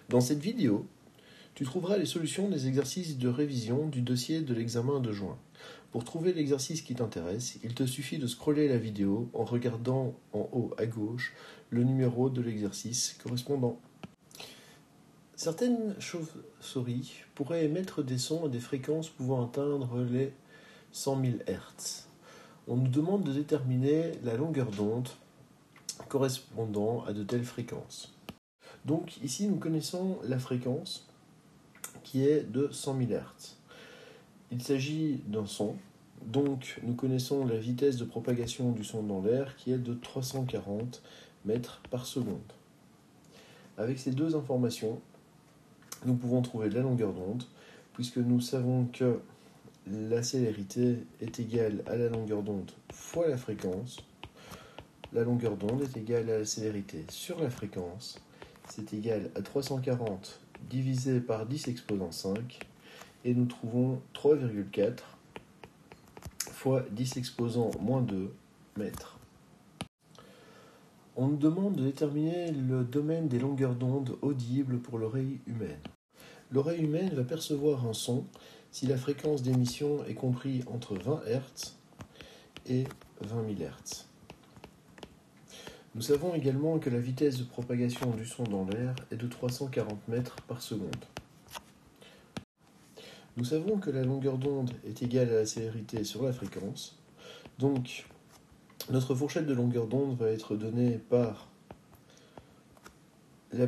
Dans cette vidéo, tu trouveras les solutions des exercices de révision du dossier de l'examen de juin. Pour trouver l'exercice qui t'intéresse, il te suffit de scroller la vidéo en regardant en haut à gauche le numéro de l'exercice correspondant. Certaines chauves-souris pourraient émettre des sons à des fréquences pouvant atteindre les 100 000 Hz. On nous demande de déterminer la longueur d'onde correspondant à de telles fréquences. Donc ici nous connaissons la fréquence qui est de 100 000 Hz. Il s'agit d'un son, donc nous connaissons la vitesse de propagation du son dans l'air qui est de 340 mètres par seconde. Avec ces deux informations, nous pouvons trouver la longueur d'onde, puisque nous savons que la célérité est égale à la longueur d'onde fois la fréquence. La longueur d'onde est égale à la célérité sur la fréquence. C'est égal à 340 divisé par 10 exposant 5. Et nous trouvons 3,4 fois 10 exposant moins 2 mètres. On nous demande de déterminer le domaine des longueurs d'onde audibles pour l'oreille humaine. L'oreille humaine va percevoir un son si la fréquence d'émission est comprise entre 20 Hz et 20 000 Hz. Nous savons également que la vitesse de propagation du son dans l'air est de 340 mètres par seconde. Nous savons que la longueur d'onde est égale à la célérité sur la fréquence. Donc, notre fourchette de longueur d'onde va être donnée par la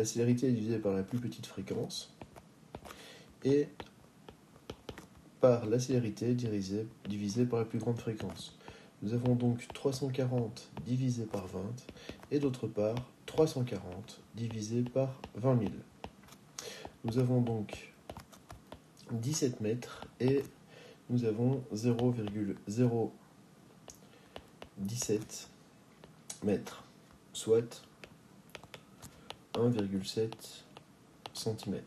célérité divisée par la plus petite fréquence et par la célérité divisée par la plus grande fréquence. Nous avons donc 340 divisé par 20 et d'autre part 340 divisé par 20 000. Nous avons donc 17 mètres et nous avons 0,017 mètres, soit 1,7 cm.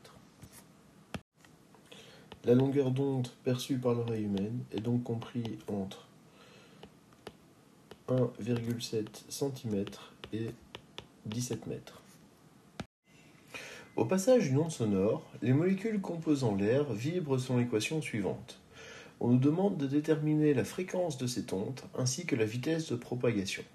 La longueur d'onde perçue par l'oreille humaine est donc comprise entre 1,7 cm et 17 mètres. Au passage d'une onde sonore, les molécules composant l'air vibrent selon l'équation suivante. On nous demande de déterminer la fréquence de cette onde ainsi que la vitesse de propagation.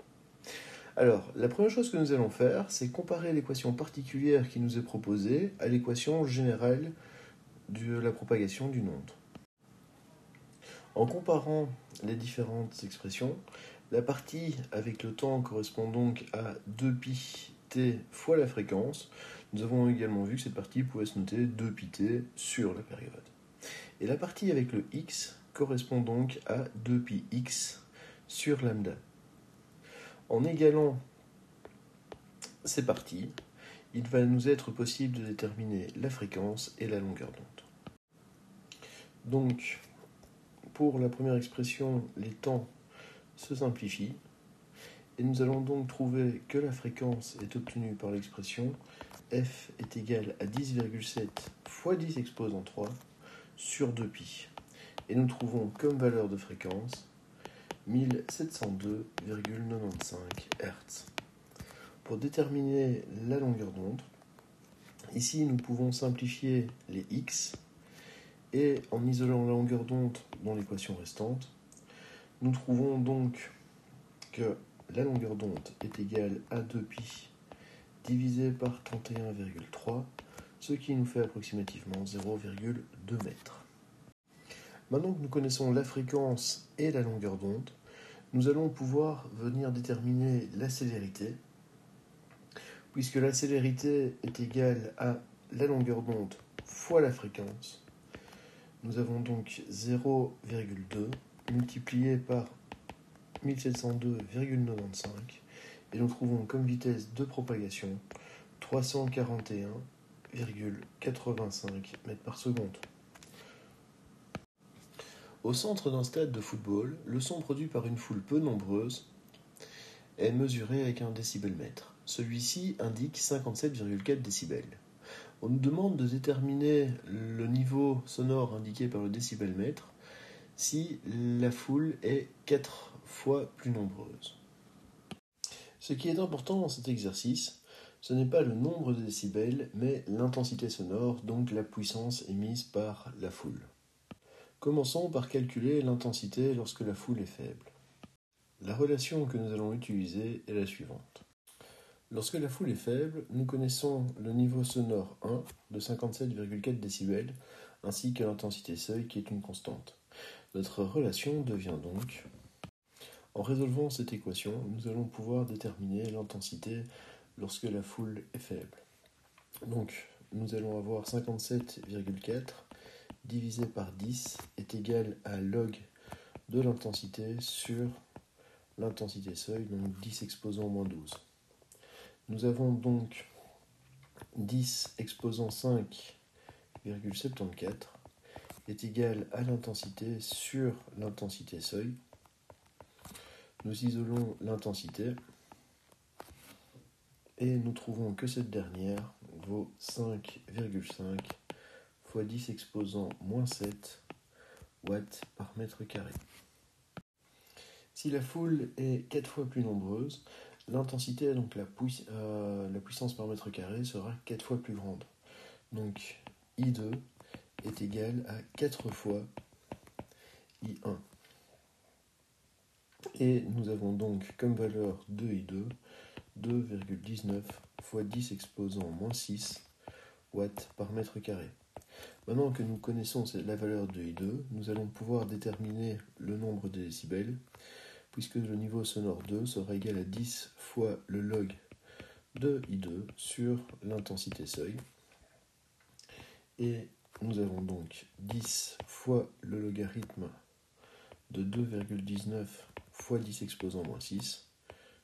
Alors, la première chose que nous allons faire, c'est comparer l'équation particulière qui nous est proposée à l'équation générale de la propagation d'une onde. En comparant les différentes expressions, la partie avec le temps correspond donc à 2πt fois la fréquence. Nous avons également vu que cette partie pouvait se noter 2πt sur la période. Et la partie avec le x correspond donc à 2πx sur lambda. En égalant ces parties, il va nous être possible de déterminer la fréquence et la longueur d'onde. Donc, pour la première expression, les temps se simplifient et nous allons donc trouver que la fréquence est obtenue par l'expression f est égal à 10,7 fois 10 exposant 3 sur 2π. Et nous trouvons comme valeur de fréquence 1702,95 Hz. Pour déterminer la longueur d'onde, ici nous pouvons simplifier les x et en isolant la longueur d'onde dans l'équation restante, nous trouvons donc que la longueur d'onde est égale à 2π divisé par 31,3, ce qui nous fait approximativement 0,2 mètres. Maintenant que nous connaissons la fréquence et la longueur d'onde, nous allons pouvoir venir déterminer la célérité, puisque la célérité est égale à la longueur d'onde fois la fréquence. Nous avons donc 0,2 multiplié par 1702,95 et nous trouvons comme vitesse de propagation 341,85 mètres par seconde. Au centre d'un stade de football, le son produit par une foule peu nombreuse est mesuré avec un décibelmètre. Celui-ci indique 57,4 décibels. On nous demande de déterminer le niveau sonore indiqué par le décibelmètre si la foule est 4 fois plus nombreuse. Ce qui est important dans cet exercice, Ce n'est pas le nombre de décibels, mais l'intensité sonore, donc la puissance émise par la foule. Commençons par calculer l'intensité lorsque la foule est faible. La relation que nous allons utiliser est la suivante. Lorsque la foule est faible, nous connaissons le niveau sonore 1 de 57,4 décibels ainsi que l'intensité seuil qui est une constante. Notre relation devient donc, en résolvant cette équation, nous allons pouvoir déterminer l'intensité lorsque la foule est faible. Donc, nous allons avoir 57,4 divisé par 10 est égal à log de l'intensité sur l'intensité seuil, donc 10 exposant moins 12. Nous avons donc 10 exposant 5,74 est égal à l'intensité sur l'intensité seuil. Nous isolons l'intensité et nous trouvons que cette dernière vaut 5,5 fois 10 exposant moins 7 watts par mètre carré. Si la foule est 4 fois plus nombreuse, l'intensité, donc la puissance par mètre carré, sera 4 fois plus grande. Donc I2 est égal à 4 fois I1. Et nous avons donc comme valeur de I2 2,19 fois 10 exposant moins 6 watts par mètre carré. Maintenant que nous connaissons la valeur de I2, nous allons pouvoir déterminer le nombre de décibels, puisque le niveau sonore 2 sera égal à 10 fois le log de I2 sur l'intensité seuil. Et nous avons donc 10 fois le logarithme de 2,19 fois 10 exposant moins 6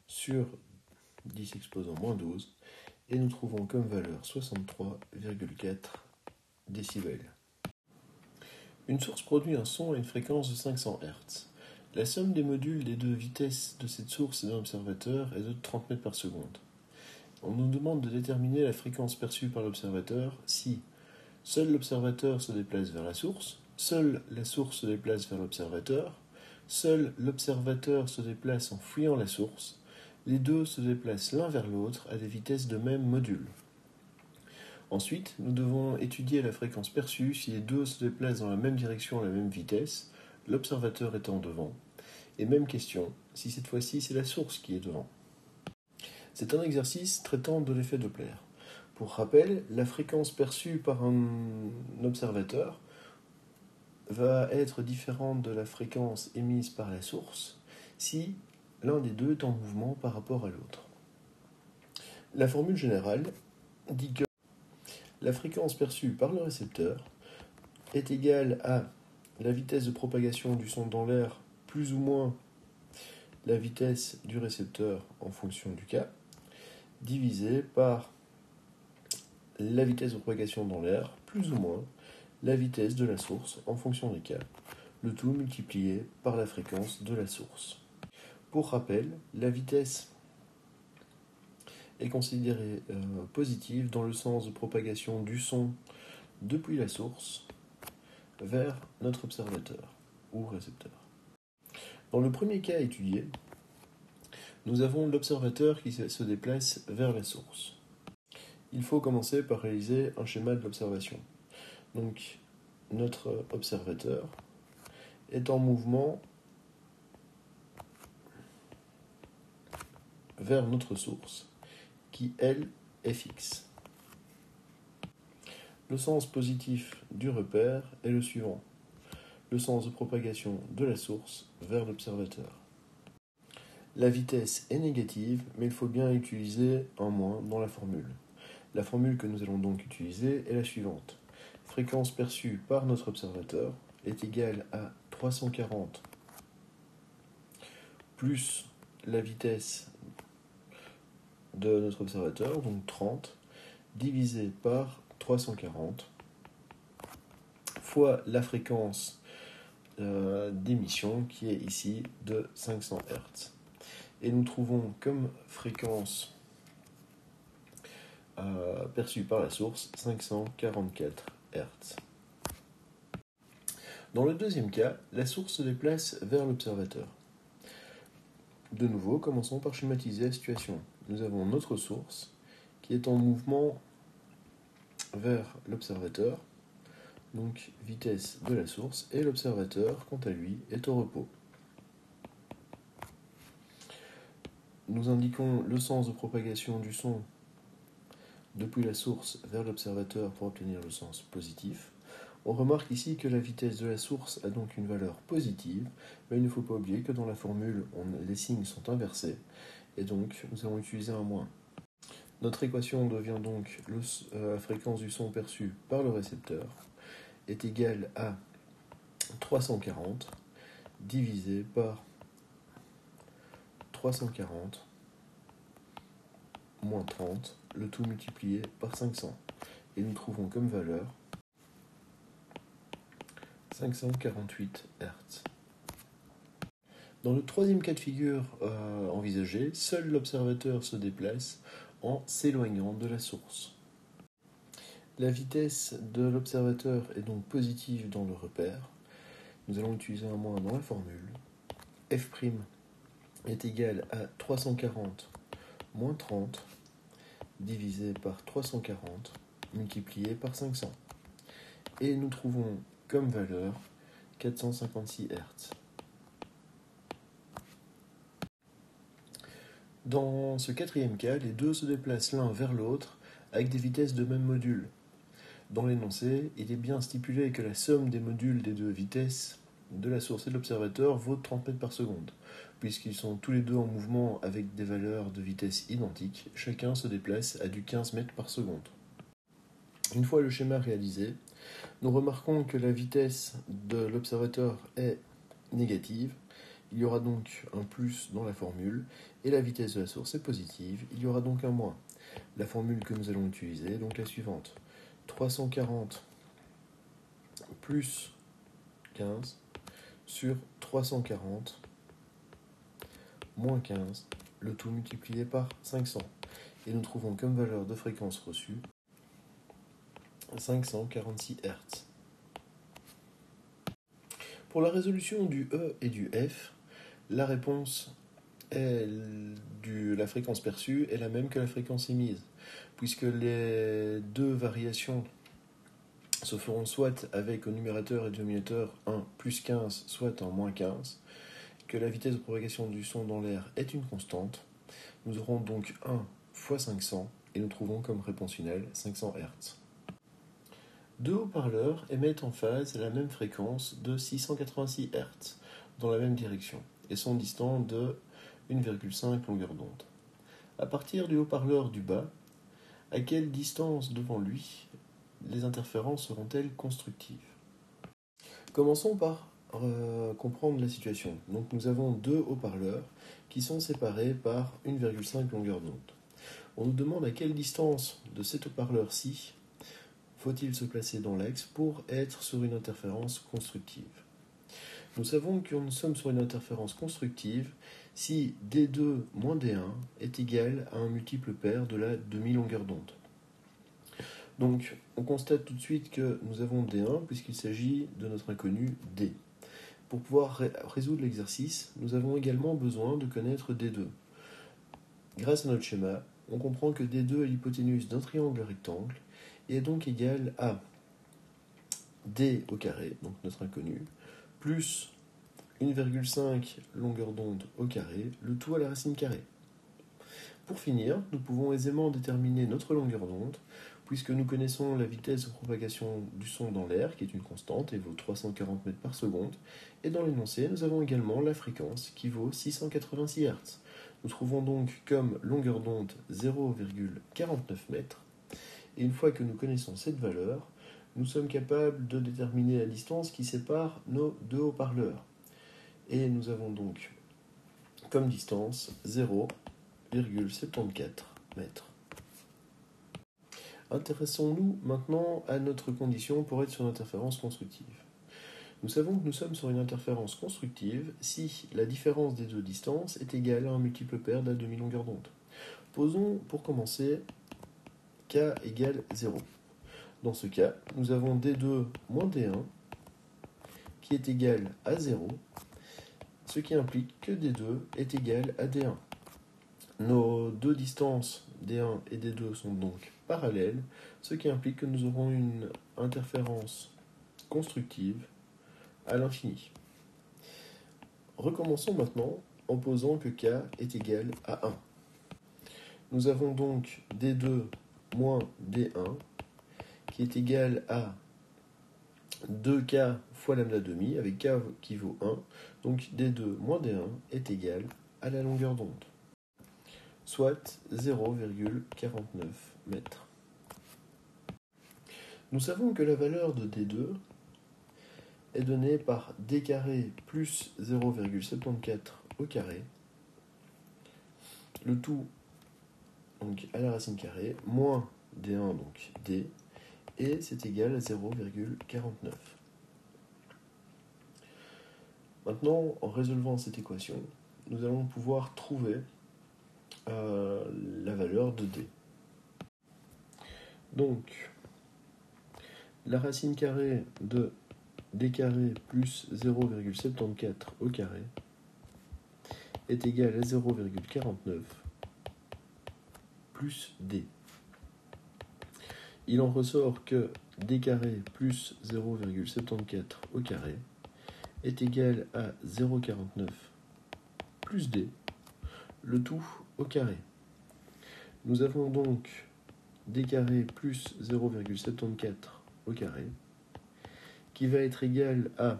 sur 10 exposant moins 12, et nous trouvons comme valeur 63,4 décibels. Une source produit un son à une fréquence de 500 Hz. La somme des modules des deux vitesses de cette source et d'un observateur est de 30 mètres par seconde. On nous demande de déterminer la fréquence perçue par l'observateur si seul l'observateur se déplace vers la source, seule la source se déplace vers l'observateur, seul l'observateur se déplace en fuyant la source, les deux se déplacent l'un vers l'autre à des vitesses de même module. Ensuite, nous devons étudier la fréquence perçue si les deux se déplacent dans la même direction à la même vitesse, l'observateur étant devant. Et même question, si cette fois-ci c'est la source qui est devant. C'est un exercice traitant de l'effet Doppler. Pour rappel, la fréquence perçue par un observateur va être différente de la fréquence émise par la source si l'un des deux est en mouvement par rapport à l'autre. La formule générale dit que la fréquence perçue par le récepteur est égale à la vitesse de propagation du son dans l'air plus ou moins la vitesse du récepteur en fonction du cas, divisé par la vitesse de propagation dans l'air plus ou moins la vitesse de la source en fonction des cas, le tout multiplié par la fréquence de la source. Pour rappel, la vitesse est considérée positive dans le sens de propagation du son depuis la source vers notre observateur ou récepteur. Dans le premier cas étudié, nous avons l'observateur qui se déplace vers la source. Il faut commencer par réaliser un schéma de l'observation. Donc, notre observateur est en mouvement vers notre source, qui, elle, est fixe. Le sens positif du repère est le suivant. Le sens de propagation de la source vers l'observateur. La vitesse est négative, mais il faut bien utiliser un moins dans la formule. La formule que nous allons donc utiliser est la suivante. Fréquence perçue par notre observateur est égale à 340 plus la vitesse de notre observateur, donc 30, divisé par 340 fois la fréquence d'émission qui est ici de 500 Hz. Et nous trouvons comme fréquence perçue par la source 544 Hz. Dans le deuxième cas, la source se déplace vers l'observateur. De nouveau, commençons par schématiser la situation. Nous avons notre source qui est en mouvement vers l'observateur, donc vitesse de la source, et l'observateur, quant à lui, est au repos. Nous indiquons le sens de propagation du son depuis la source vers l'observateur pour obtenir le sens positif. On remarque ici que la vitesse de la source a donc une valeur positive, mais il ne faut pas oublier que dans la formule, les signes sont inversés, et donc nous allons utiliser un moins. Notre équation devient donc la fréquence du son perçu par le récepteur est égale à 340 divisé par 340 moins 30, le tout multiplié par 500. Et nous trouvons comme valeur 548 Hz. Dans le troisième cas de figure envisagé, seul l'observateur se déplace en s'éloignant de la source. La vitesse de l'observateur est donc positive dans le repère. Nous allons utiliser un moins dans la formule. F' est égal à 340 moins 30 divisé par 340 multiplié par 500. Et nous trouvons comme valeur 456 Hz. Dans ce quatrième cas, les deux se déplacent l'un vers l'autre avec des vitesses de même module. Dans l'énoncé, il est bien stipulé que la somme des modules des deux vitesses de la source et de l'observateur vaut 30 mètres par seconde. Puisqu'ils sont tous les deux en mouvement avec des valeurs de vitesse identiques, chacun se déplace à du 15 mètres par seconde. Une fois le schéma réalisé, nous remarquons que la vitesse de l'observateur est négative. Il y aura donc un plus dans la formule, et la vitesse de la source est positive, il y aura donc un moins. La formule que nous allons utiliser est donc la suivante. 340 plus 15 sur 340 moins 15, le tout multiplié par 500. Et nous trouvons comme valeur de fréquence reçue 546 Hz. Pour la résolution du E et du F, la réponse de la fréquence perçue est la même que la fréquence émise, puisque les deux variations se feront soit avec au numérateur et dénominateur 1 plus 15, soit en moins 15, que la vitesse de propagation du son dans l'air est une constante. Nous aurons donc 1 fois 500, et nous trouvons comme réponse finale 500 Hz. Deux haut-parleurs émettent en phase à la même fréquence de 686 Hz dans la même direction et sont distants de 1,5 longueur d'onde. À partir du haut-parleur du bas, à quelle distance devant lui les interférences seront-elles constructives? Commençons par comprendre la situation. Donc nous avons deux haut-parleurs qui sont séparés par 1,5 longueur d'onde. On nous demande à quelle distance de cet haut-parleur-ci faut-il se placer dans l'axe pour être sur une interférence constructive. Nous savons que nous sommes sur une interférence constructive si D2 moins D1 est égal à un multiple pair de la demi-longueur d'onde. Donc, on constate tout de suite que nous avons D1 puisqu'il s'agit de notre inconnu D. Pour pouvoir résoudre l'exercice, nous avons également besoin de connaître D2. Grâce à notre schéma, on comprend que D2 est l'hypoténuse d'un triangle rectangle et est donc égal à D au carré, donc notre inconnu, plus 1,5 longueur d'onde au carré, le tout à la racine carrée. Pour finir, nous pouvons aisément déterminer notre longueur d'onde, puisque nous connaissons la vitesse de propagation du son dans l'air, qui est une constante et vaut 340 mètres par seconde, et dans l'énoncé, nous avons également la fréquence, qui vaut 686 Hz. Nous trouvons donc comme longueur d'onde 0,49 mètres, et une fois que nous connaissons cette valeur, nous sommes capables de déterminer la distance qui sépare nos deux haut-parleurs. Et nous avons donc comme distance 0,74 mètres. Intéressons-nous maintenant à notre condition pour être sur une interférence constructive. Nous savons que nous sommes sur une interférence constructive si la différence des deux distances est égale à un multiple pair de la demi-longueur d'onde. Posons pour commencer k égale 0. Dans ce cas, nous avons D2 moins D1 qui est égal à 0, ce qui implique que D2 est égal à D1. Nos deux distances D1 et D2 sont donc parallèles, ce qui implique que nous aurons une interférence constructive à l'infini. Recommençons maintenant en posant que K est égal à 1. Nous avons donc D2 moins D1 qui est égal à 2K fois lambda demi avec K qui vaut 1. Donc D2 moins D1 est égal à la longueur d'onde, soit 0,49 mètres. Nous savons que la valeur de D2 est donnée par D carré plus 0,74 au carré, le tout donc à la racine carrée, moins D1 donc D, et c'est égal à 0,49. Maintenant, en résolvant cette équation, nous allons pouvoir trouver la valeur de D. Donc, la racine carrée de D carré plus 0,74 au carré est égale à 0,49 plus D. Il en ressort que D carré plus 0,74 au carré est égal à 0,49 plus D, le tout au carré. Nous avons donc D carré plus 0,74 au carré qui va être égal à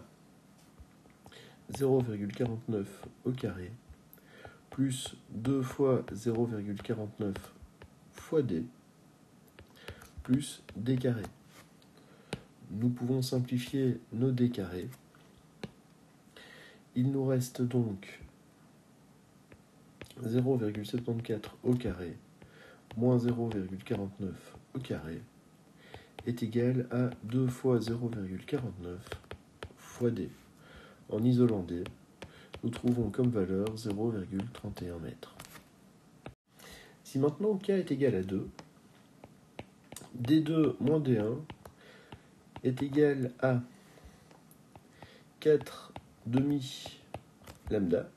0,49 au carré plus 2 fois 0,49 fois D plus D carré. Nous pouvons simplifier nos D carrés. Il nous reste donc 0,74 au carré moins 0,49 au carré est égal à 2 fois 0,49 fois D. En isolant D, nous trouvons comme valeur 0,31 mètres. Si maintenant K est égal à 2, D2 moins D1 est égal à 4 demi lambda,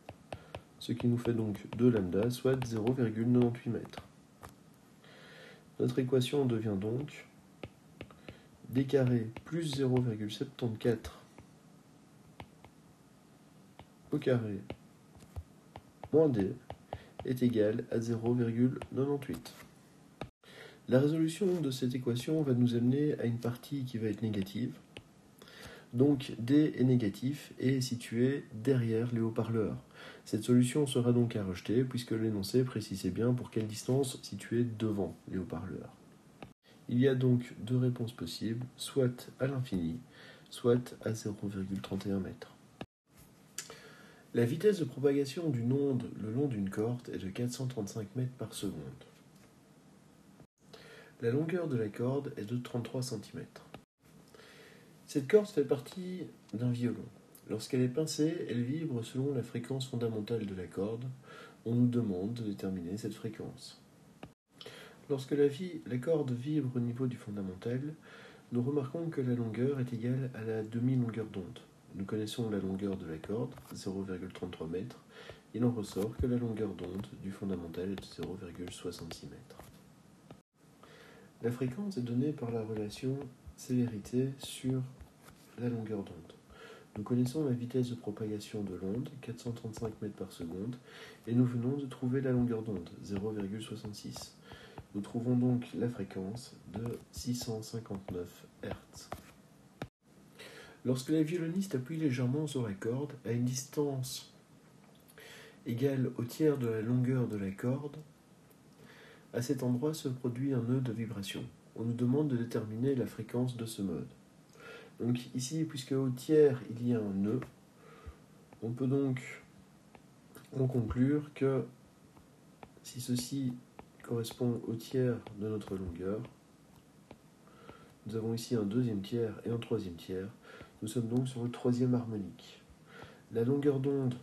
ce qui nous fait donc 2 lambda, soit 0,98 mètres. Notre équation devient donc D carré plus 0,74 au carré moins D est égal à 0,98. La résolution de cette équation va nous amener à une partie qui va être négative. Donc D est négatif et est situé derrière les haut-parleurs. Cette solution sera donc à rejeter puisque l'énoncé précisait bien pour quelle distance située devant les haut-parleurs. Il y a donc deux réponses possibles, soit à l'infini, soit à 0,31 mètres. La vitesse de propagation d'une onde le long d'une corde est de 435 mètres par seconde. La longueur de la corde est de 33 cm. Cette corde fait partie d'un violon. Lorsqu'elle est pincée, elle vibre selon la fréquence fondamentale de la corde. On nous demande de déterminer cette fréquence. Lorsque la corde vibre au niveau du fondamental, nous remarquons que la longueur est égale à la demi-longueur d'onde. Nous connaissons la longueur de la corde, 0,33 mètres. Il en ressort que la longueur d'onde du fondamental est de 0,66 mètres. La fréquence est donnée par la relation célérité sur la longueur d'onde. Nous connaissons la vitesse de propagation de l'onde, 435 mètres par seconde, et nous venons de trouver la longueur d'onde, 0,66. Nous trouvons donc la fréquence de 659 Hz. Lorsque la violoniste appuie légèrement sur la corde, à une distance égale au tiers de la longueur de la corde, à cet endroit se produit un nœud de vibration. On nous demande de déterminer la fréquence de ce mode. Donc ici, puisque au tiers il y a un nœud, on peut donc en conclure que si ceci correspond au tiers de notre longueur, nous avons ici un deuxième tiers et un troisième tiers. Nous sommes donc sur le troisième harmonique. La longueur d'onde,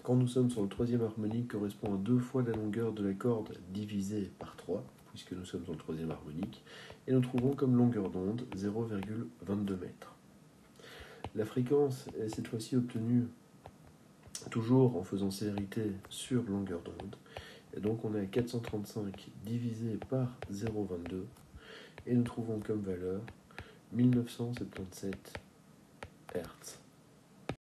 quand nous sommes sur le troisième harmonique, correspond à 2 fois la longueur de la corde divisée par 3, puisque nous sommes sur le troisième harmonique, et nous trouvons comme longueur d'onde 0,22 mètres. La fréquence est cette fois-ci obtenue toujours en faisant célérité sur longueur d'onde, Et donc on est à 435 divisé par 0,22 et nous trouvons comme valeur 1977 Hz.